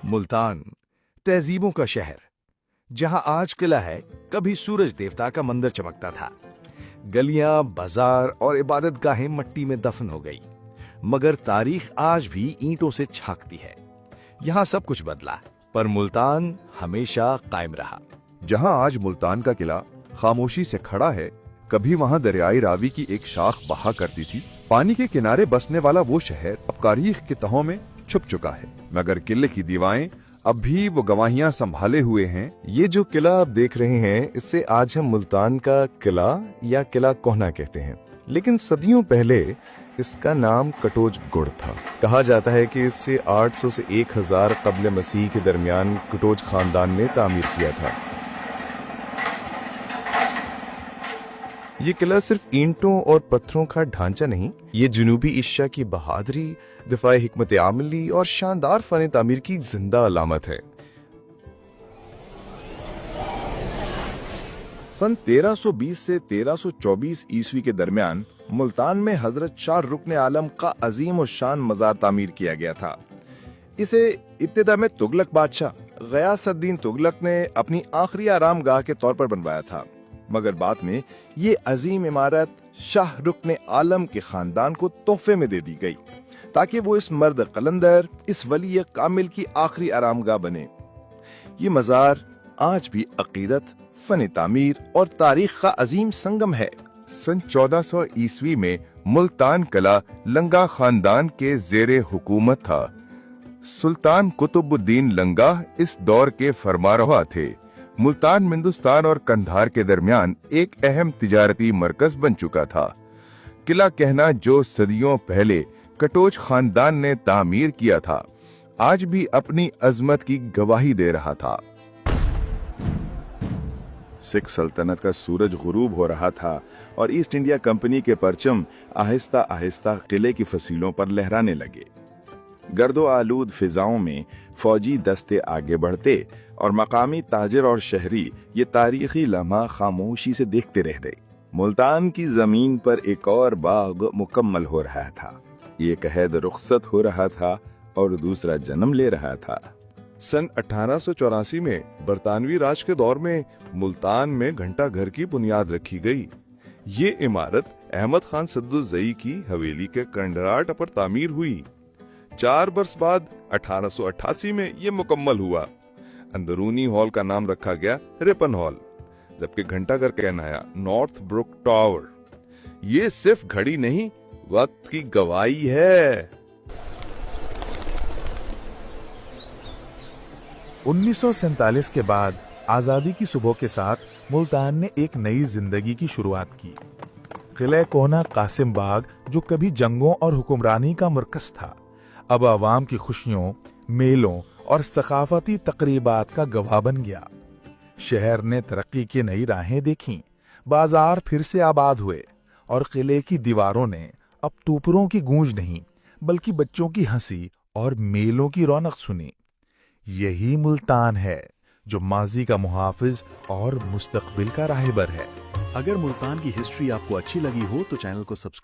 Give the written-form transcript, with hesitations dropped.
ملتان تہذیبوں کا شہر، جہاں آج قلعہ ہے، کبھی سورج دیوتا کا مندر چمکتا تھا۔ گلیاں، بازار اور عبادت گاہیں مٹی میں دفن ہو گئی، مگر تاریخ آج بھی اینٹوں سے چھانکتی ہے۔ یہاں سب کچھ بدلا، پر ملتان ہمیشہ قائم رہا۔ جہاں آج ملتان کا قلعہ خاموشی سے کھڑا ہے، کبھی وہاں دریائے راوی کی ایک شاخ بہا کرتی تھی۔ پانی کے کنارے بسنے والا وہ شہر اب تاریخ کی تہوں میں چھپ چکا ہے، مگر قلعے کی دیواریں اب بھی وہ گواہیاں سنبھالے ہوئے ہیں۔ یہ جو قلعہ آپ دیکھ رہے ہیں، اس سے آج ہم ملتان کا قلعہ یا قلعہ کوہنا کہتے ہیں، لیکن صدیوں پہلے اس کا نام کٹوچ گڑھ تھا۔ کہا جاتا ہے کہ اس سے 800 سے 1000 قبل مسیح کے درمیان کٹوچ خاندان نے تعمیر کیا تھا۔ یہ قلعہ صرف اینٹوں اور پتھروں کا ڈھانچہ نہیں، یہ جنوبی ایشیا کی بہادری، دفاعی حکمت عملی اور شاندار فن تعمیر کی زندہ علامت ہے۔ سن 1320 سے 1324 عیسوی کے درمیان ملتان میں حضرت شاہ رکن عالم کا عظیم الشان مزار تعمیر کیا گیا تھا۔ اسے ابتدا میں تغلق بادشاہ غیاث الدین تغلق نے اپنی آخری آرام گاہ کے طور پر بنوایا تھا، مگر بعد میں یہ عظیم عمارت شاہ رکن عالم کے خاندان کو تحفے میں دے دی گئی، تاکہ وہ اس مرد قلندر، اس ولی کامل کی آخری آرام گاہ بنے۔ یہ مزار آج بھی عقیدت، فن تعمیر اور تاریخ کا عظیم سنگم ہے۔ سن 1400 عیسوی میں ملتان قلعہ لنگا خاندان کے زیر حکومت تھا۔ سلطان قطب الدین لنگا اس دور کے فرمانروا تھے۔ ملتان ہندوستان اور قندھار کے درمیان ایک اہم تجارتی مرکز بن چکا تھا۔ قلعہ کہنا جو صدیوں پہلے کٹوچ خاندان نے تعمیر کیا تھا، آج بھی اپنی عظمت کی گواہی دے رہا تھا۔ سکھ سلطنت کا سورج غروب ہو رہا تھا اور ایسٹ انڈیا کمپنی کے پرچم آہستہ آہستہ قلعے کی فصیلوں پر لہرانے لگے۔ گرد و آلود فضاؤں میں فوجی دستے آگے بڑھتے اور مقامی تاجر اور شہری یہ تاریخی لمحہ خاموشی سے دیکھتے رہ گئے۔ ملتان کی زمین پر ایک اور باغ مکمل ہو رہا تھا، ایک عہد رخصت ہو رہا تھا اور دوسرا جنم لے رہا تھا۔ سن 1884 میں برطانوی راج کے دور میں ملتان میں گھنٹہ گھر کی بنیاد رکھی گئی۔ یہ عمارت احمد خان سدوزئی کی حویلی کے کنڈراٹ پر تعمیر ہوئی۔ 4 برس بعد 1888 میں یہ مکمل ہوا۔ اندرونی ہال کا نام رکھا گیا رپن ہال، جبکہ گھنٹہ گھر کہنایا نارتھ بروک ٹاور۔ یہ صرف گھڑی نہیں، وقت کی گواہی ہے۔ 1947 کے بعد آزادی کی صبح کے ساتھ ملتان نے ایک نئی زندگی کی شروعات کی۔ قلعہ کوہنا قاسم باغ، جو کبھی جنگوں اور حکمرانی کا مرکز تھا، اب عوام کی خوشیوں، میلوں اور ثقافتی تقریبات کا گواہ بن گیا۔ شہر نے ترقی کی نئی راہیں دیکھیں، بازار پھر سے آباد ہوئے اور قلعے کی دیواروں نے اب توپروں کی گونج نہیں بلکہ بچوں کی ہنسی اور میلوں کی رونق سنی۔ یہی ملتان ہے جو ماضی کا محافظ اور مستقبل کا راہبر ہے۔ اگر ملتان کی ہسٹری آپ کو اچھی لگی ہو تو چینل کو سبسکرائب